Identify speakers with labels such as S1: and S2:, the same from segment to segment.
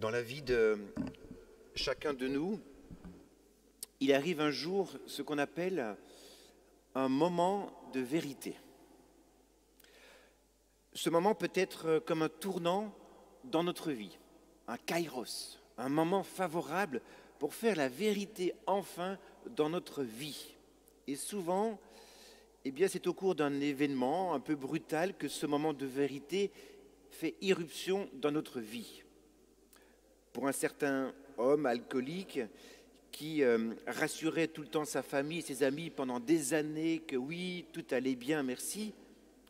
S1: Dans la vie de chacun de nous, il arrive un jour ce qu'on appelle un moment de vérité. Ce moment peut être comme un tournant dans notre vie, un kairos, un moment favorable pour faire la vérité enfin dans notre vie. Et souvent, c'est au cours d'un événement un peu brutal que ce moment de vérité fait irruption dans notre vie. Pour un certain homme alcoolique qui rassurait tout le temps sa famille et ses amis pendant des années que oui, tout allait bien, merci,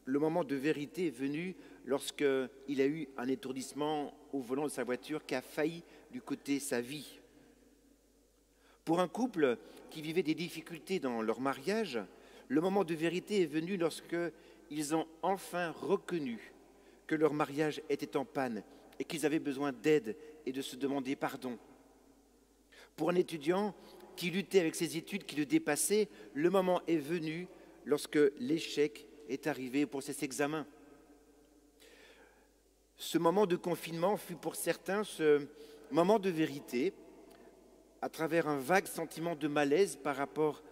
S1: le moment de vérité est venu lorsqu'il a eu un étourdissement au volant de sa voiture qui a failli lui coûter sa vie. Pour un couple qui vivait des difficultés dans leur mariage, le moment de vérité est venu lorsqu'ils ont enfin reconnu que leur mariage était en panne et qu'ils avaient besoin d'aide et de se demander pardon. Pour un étudiant qui luttait avec ses études, qui le dépassaient, le moment est venu lorsque l'échec est arrivé pour ses examens. Ce moment de confinement fut pour certains ce moment de vérité à travers un vague sentiment de malaise par rapport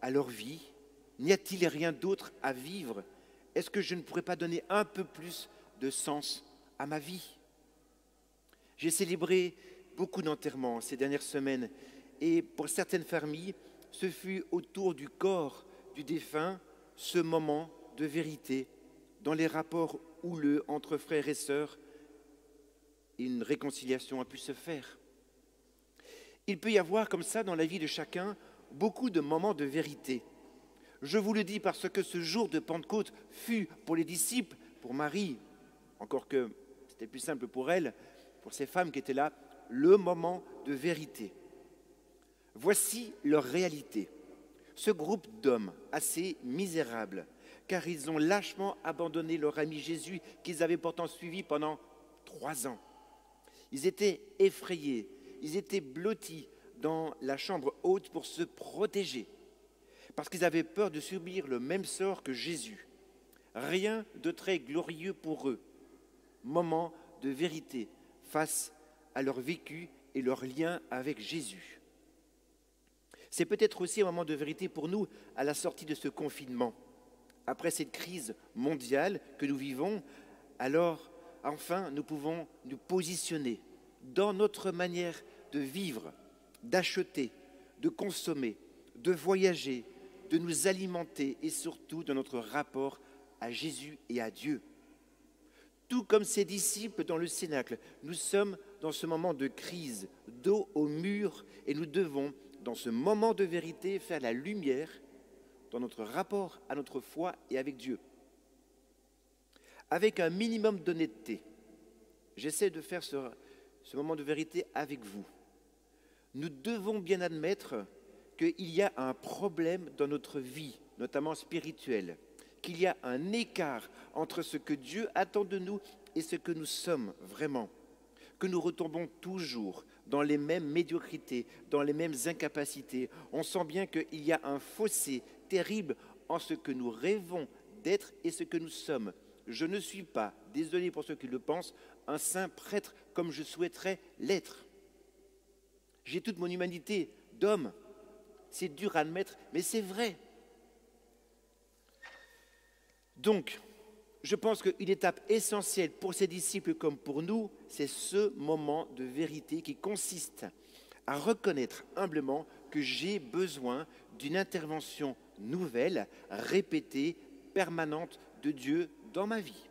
S1: à leur vie. N'y a-t-il rien d'autre à vivre? Est-ce que je ne pourrais pas donner un peu plus de sens à ma vie? J'ai célébré beaucoup d'enterrements ces dernières semaines et pour certaines familles, ce fut autour du corps du défunt ce moment de vérité dans les rapports houleux entre frères et sœurs. Une réconciliation a pu se faire. Il peut y avoir comme ça dans la vie de chacun beaucoup de moments de vérité. Je vous le dis parce que ce jour de Pentecôte fut pour les disciples, pour Marie, encore que c'était plus simple pour elle, pour ces femmes qui étaient là, le moment de vérité. Voici leur réalité. Ce groupe d'hommes assez misérables, car ils ont lâchement abandonné leur ami Jésus qu'ils avaient pourtant suivi pendant 3 ans. Ils étaient effrayés, ils étaient blottis dans la chambre haute pour se protéger, parce qu'ils avaient peur de subir le même sort que Jésus. Rien de très glorieux pour eux. Moment de vérité face à leur vécu et leur lien avec Jésus. C'est peut-être aussi un moment de vérité pour nous à la sortie de ce confinement. Après cette crise mondiale que nous vivons, alors enfin nous pouvons nous positionner dans notre manière de vivre, d'acheter, de consommer, de voyager, de nous alimenter et surtout dans notre rapport à Jésus et à Dieu. Tout comme ses disciples dans le Cénacle, nous sommes dans ce moment de crise, dos au mur, et nous devons, dans ce moment de vérité, faire la lumière dans notre rapport à notre foi et avec Dieu. Avec un minimum d'honnêteté, j'essaie de faire ce moment de vérité avec vous. Nous devons bien admettre qu'il y a un problème dans notre vie, notamment spirituelle, qu'il y a un écart entre ce que Dieu attend de nous et ce que nous sommes vraiment, que nous retombons toujours dans les mêmes médiocrités, dans les mêmes incapacités. On sent bien qu'il y a un fossé terrible en ce que nous rêvons d'être et ce que nous sommes. Je ne suis pas, désolé pour ceux qui le pensent, un saint prêtre comme je souhaiterais l'être. J'ai toute mon humanité d'homme. C'est dur à admettre, mais c'est vrai. Donc, je pense qu'une étape essentielle pour ces disciples comme pour nous, c'est ce moment de vérité qui consiste à reconnaître humblement que j'ai besoin d'une intervention nouvelle, répétée, permanente de Dieu dans ma vie.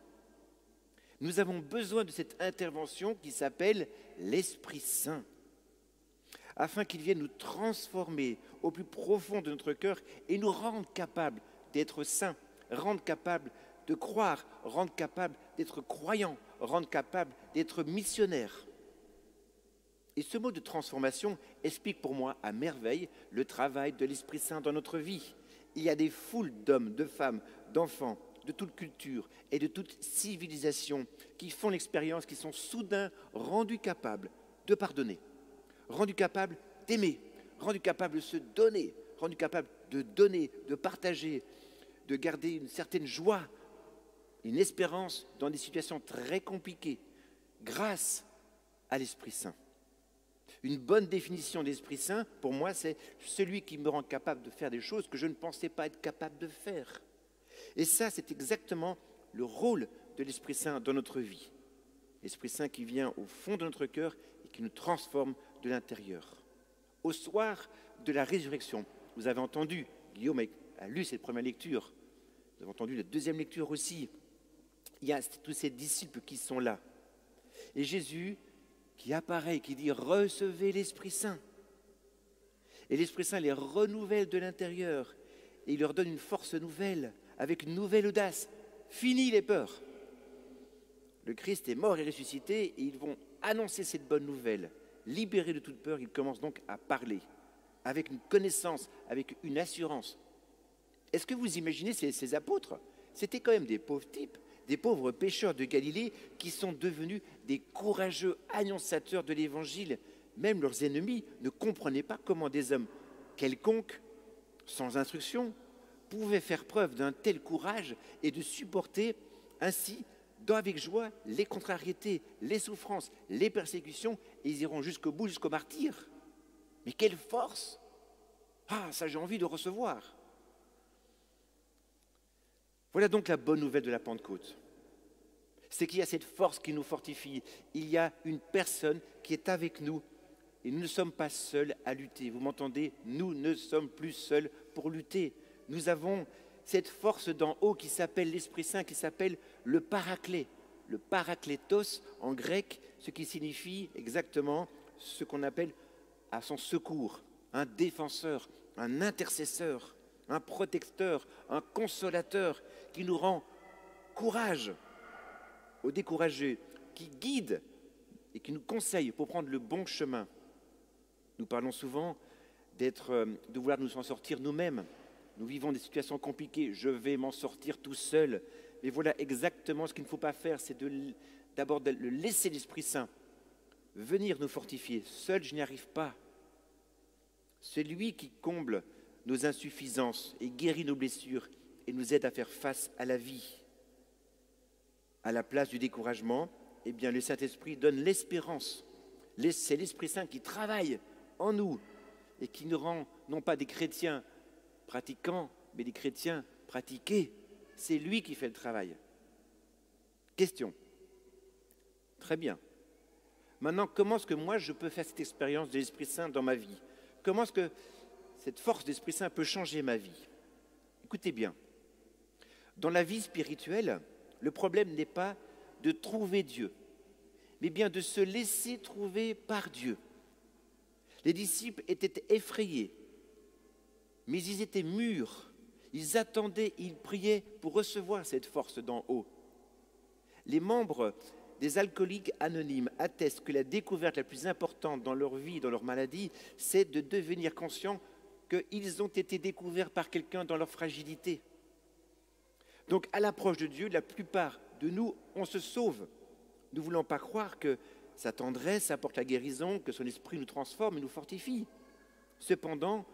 S1: Nous avons besoin de cette intervention qui s'appelle l'Esprit Saint, afin qu'il vienne nous transformer au plus profond de notre cœur et nous rendre capables d'être saints, rendre capables de croire, rendre capables d'être croyants, rendre capables d'être missionnaires. Et ce mot de transformation explique pour moi à merveille le travail de l'Esprit Saint dans notre vie. Il y a des foules d'hommes, de femmes, d'enfants, de toute culture et de toute civilisation qui font l'expérience, qui sont soudain rendus capables de pardonner, rendus capables d'aimer, rendus capables de se donner, rendus capables de donner, de partager, de garder une certaine joie, une espérance dans des situations très compliquées, grâce à l'Esprit Saint. Une bonne définition de l'Esprit Saint, pour moi, c'est celui qui me rend capable de faire des choses que je ne pensais pas être capable de faire. Et ça, c'est exactement le rôle de l'Esprit Saint dans notre vie. L'Esprit Saint qui vient au fond de notre cœur et qui nous transforme de l'intérieur. Au soir de la résurrection, vous avez entendu, Guillaume a lu cette première lecture, vous avez entendu la deuxième lecture aussi. Il y a tous ces disciples qui sont là. Et Jésus qui apparaît, qui dit « Recevez l'Esprit Saint ». Et l'Esprit Saint les renouvelle de l'intérieur et il leur donne une force nouvelle, avec une nouvelle audace. Fini les peurs. Le Christ est mort et ressuscité et ils vont annoncer cette bonne nouvelle. Libérés de toute peur, ils commencent donc à parler, avec une connaissance, avec une assurance. Est-ce que vous imaginez ces apôtres? C'était quand même des pauvres types, des pauvres pêcheurs de Galilée qui sont devenus des courageux annonciateurs de l'Évangile. Même leurs ennemis ne comprenaient pas comment des hommes quelconques, sans instruction, pouvaient faire preuve d'un tel courage et de supporter ainsi, avec joie, les contrariétés, les souffrances, les persécutions, et ils iront jusqu'au bout, jusqu'au martyre. Mais quelle force! Ah, ça j'ai envie de recevoir. Voilà donc la bonne nouvelle de la Pentecôte. C'est qu'il y a cette force qui nous fortifie. Il y a une personne qui est avec nous et nous ne sommes pas seuls à lutter. Vous m'entendez? Nous ne sommes plus seuls pour lutter. Nous avons cette force d'en haut qui s'appelle l'Esprit Saint, qui s'appelle le Paraclet. Le Parakletos en grec, ce qui signifie exactement ce qu'on appelle à son secours, un défenseur, un intercesseur, un protecteur, un consolateur qui nous rend courage aux découragés, qui guide et qui nous conseille pour prendre le bon chemin. Nous parlons souvent de vouloir nous en sortir nous-mêmes. Nous vivons des situations compliquées, je vais m'en sortir tout seul. Mais voilà exactement ce qu'il ne faut pas faire, c'est d'abord de laisser l'Esprit Saint venir nous fortifier. Seul, je n'y arrive pas. C'est lui qui comble nos insuffisances et guérit nos blessures et nous aide à faire face à la vie. À la place du découragement, eh bien, le Saint-Esprit donne l'espérance. C'est l'Esprit Saint qui travaille en nous et qui nous rend non pas des chrétiens pratiquants, mais des chrétiens pratiqués. C'est lui qui fait le travail. Question. Très bien. Maintenant, comment est-ce que moi je peux faire cette expérience de l'Esprit Saint dans ma vie? Comment est-ce que cette force de l'Esprit Saint peut changer ma vie? Écoutez bien. Dans la vie spirituelle, le problème n'est pas de trouver Dieu, mais bien de se laisser trouver par Dieu. Les disciples étaient effrayés, mais ils étaient mûrs. Ils attendaient, ils priaient pour recevoir cette force d'en haut. Les membres des alcooliques anonymes attestent que la découverte la plus importante dans leur vie, dans leur maladie, c'est de devenir conscients qu'ils ont été découverts par quelqu'un dans leur fragilité. Donc, à l'approche de Dieu, la plupart de nous, on se sauve. Nous ne voulons pas croire que sa tendresse apporte la guérison, que son esprit nous transforme et nous fortifie. Cependant,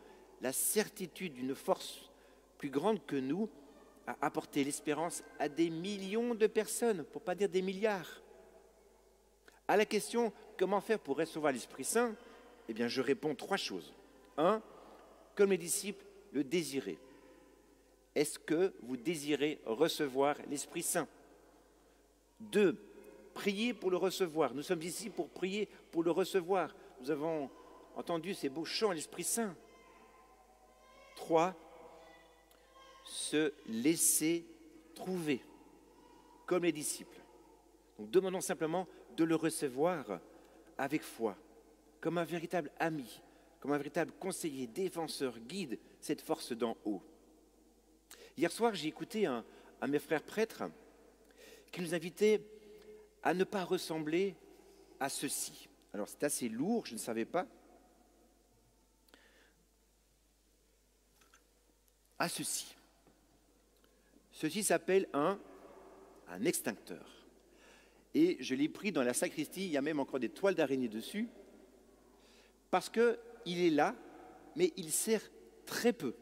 S1: la certitude d'une force plus grande que nous a apporté l'espérance à des millions de personnes, pour ne pas dire des milliards. À la question « Comment faire pour recevoir l'Esprit Saint ?» Eh bien, je réponds 3 choses. 1. Comme les disciples le désiraient. Est-ce que vous désirez recevoir l'Esprit Saint? 2. Priez pour le recevoir. Nous sommes ici pour prier pour le recevoir. Nous avons entendu ces beaux chants à l'Esprit Saint. 3. Se laisser trouver, comme les disciples. Donc demandons simplement de le recevoir avec foi, comme un véritable ami, comme un véritable conseiller, défenseur, guide, cette force d'en haut. Hier soir, j'ai écouté un de mes frères prêtres qui nous invitait à ne pas ressembler à ceci. Alors c'est assez lourd, je ne savais pas. À ceci. Ceci s'appelle un extincteur. Et je l'ai pris dans la sacristie, il y a même encore des toiles d'araignée dessus, parce qu'il est là, mais il sert très peu,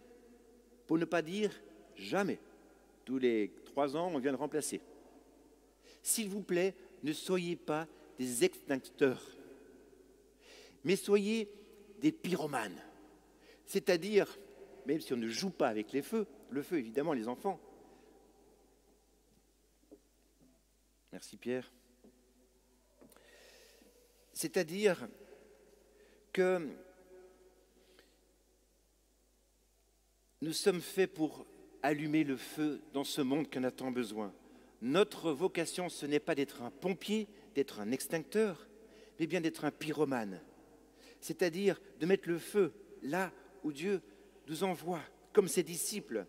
S1: pour ne pas dire jamais. Tous les 3 ans, on vient le remplacer. S'il vous plaît, ne soyez pas des extincteurs. mais soyez des pyromanes. C'est-à-dire, même si on ne joue pas avec le feu évidemment les enfants. Merci Pierre. C'est-à-dire que nous sommes faits pour allumer le feu dans ce monde qui en a tant besoin. Notre vocation, ce n'est pas d'être un pompier, d'être un extincteur, mais bien d'être un pyromane. C'est-à-dire de mettre le feu là où Dieu nous envoie, comme ses disciples,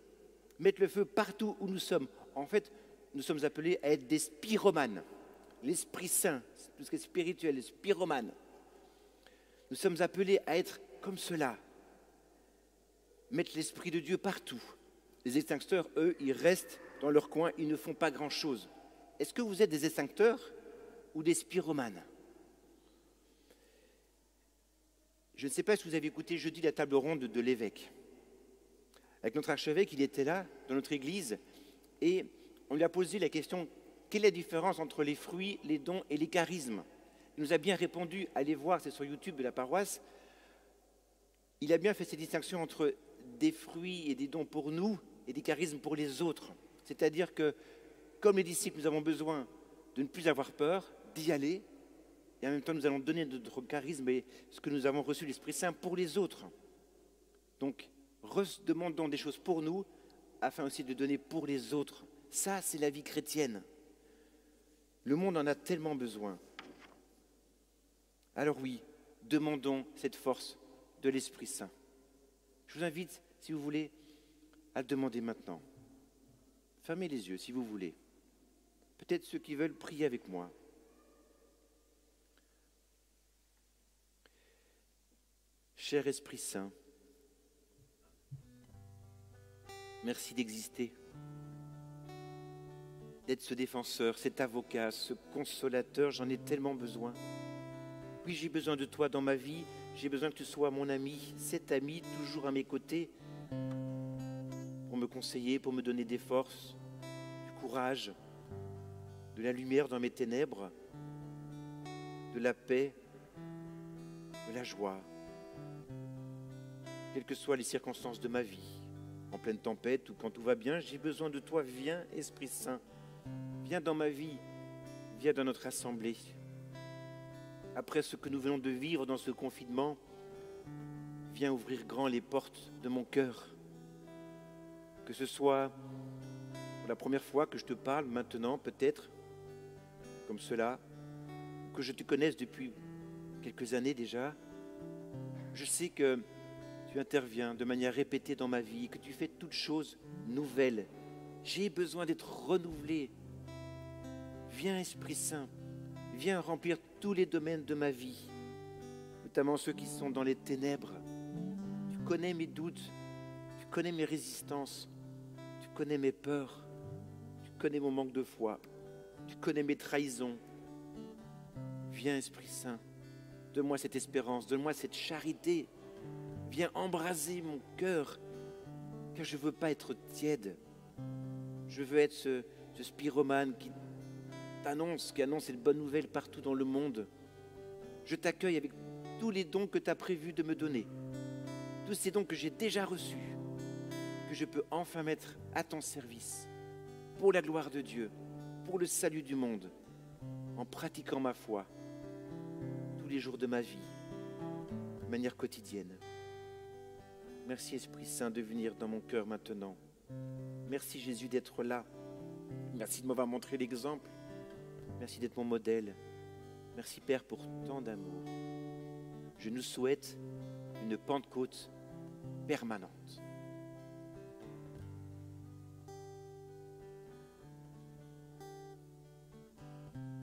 S1: mettre le feu partout où nous sommes. En fait, nous sommes appelés à être des spiromanes. L'Esprit Saint, tout ce qui est spirituel, les spiromanes. Nous sommes appelés à être comme cela, mettre l'Esprit de Dieu partout. Les extincteurs, eux, ils restent dans leur coin, ils ne font pas grand-chose. Est-ce que vous êtes des extincteurs ou des spiromanes? Je ne sais pas si vous avez écouté jeudi la table ronde de l'évêque. Avec notre archevêque, il était là, dans notre église, et on lui a posé la question, quelle est la différence entre les fruits, les dons et les charismes? Il nous a bien répondu, allez voir, c'est sur YouTube de la paroisse, il a bien fait ces distinctions entre des fruits et des dons pour nous et des charismes pour les autres. C'est-à-dire que, comme les disciples, nous avons besoin de ne plus avoir peur, d'y aller, et en même temps, nous allons donner notre charisme et ce que nous avons reçu de l'Esprit Saint pour les autres. Donc, demandons des choses pour nous, afin aussi de donner pour les autres. Ça, c'est la vie chrétienne. Le monde en a tellement besoin. Alors oui, demandons cette force de l'Esprit Saint. Je vous invite, si vous voulez, à le demander maintenant. Fermez les yeux, si vous voulez. Peut-être ceux qui veulent prier avec moi. Cher Esprit Saint, merci d'exister, d'être ce défenseur, cet avocat, ce consolateur, j'en ai tellement besoin. Oui, j'ai besoin de toi dans ma vie, j'ai besoin que tu sois mon ami, cet ami toujours à mes côtés, pour me conseiller, pour me donner des forces, du courage, de la lumière dans mes ténèbres, de la paix, de la joie. Quelles que soient les circonstances de ma vie, en pleine tempête ou quand tout va bien, j'ai besoin de toi. Viens, Esprit Saint, viens dans ma vie, viens dans notre assemblée. Après ce que nous venons de vivre dans ce confinement, viens ouvrir grand les portes de mon cœur. Que ce soit pour la première fois que je te parle maintenant, peut-être, comme cela, que je te connaisse depuis quelques années déjà. Je sais que tu interviens de manière répétée dans ma vie, que tu fais toutes choses nouvelles. J'ai besoin d'être renouvelé. Viens, Esprit Saint, viens remplir tous les domaines de ma vie, notamment ceux qui sont dans les ténèbres. Tu connais mes doutes, tu connais mes résistances, tu connais mes peurs, tu connais mon manque de foi, tu connais mes trahisons. Viens, Esprit Saint, donne-moi cette espérance, donne-moi cette charité. Viens embraser mon cœur, car je ne veux pas être tiède. Je veux être ce spiromane qui annonce cette bonne nouvelle partout dans le monde. Je t'accueille avec tous les dons que tu as prévu de me donner, tous ces dons que j'ai déjà reçus, que je peux enfin mettre à ton service, pour la gloire de Dieu, pour le salut du monde, en pratiquant ma foi tous les jours de ma vie, de manière quotidienne. Merci Esprit Saint de venir dans mon cœur maintenant. Merci Jésus d'être là. Merci de m'avoir montré l'exemple. Merci d'être mon modèle. Merci Père pour tant d'amour. Je nous souhaite une Pentecôte permanente.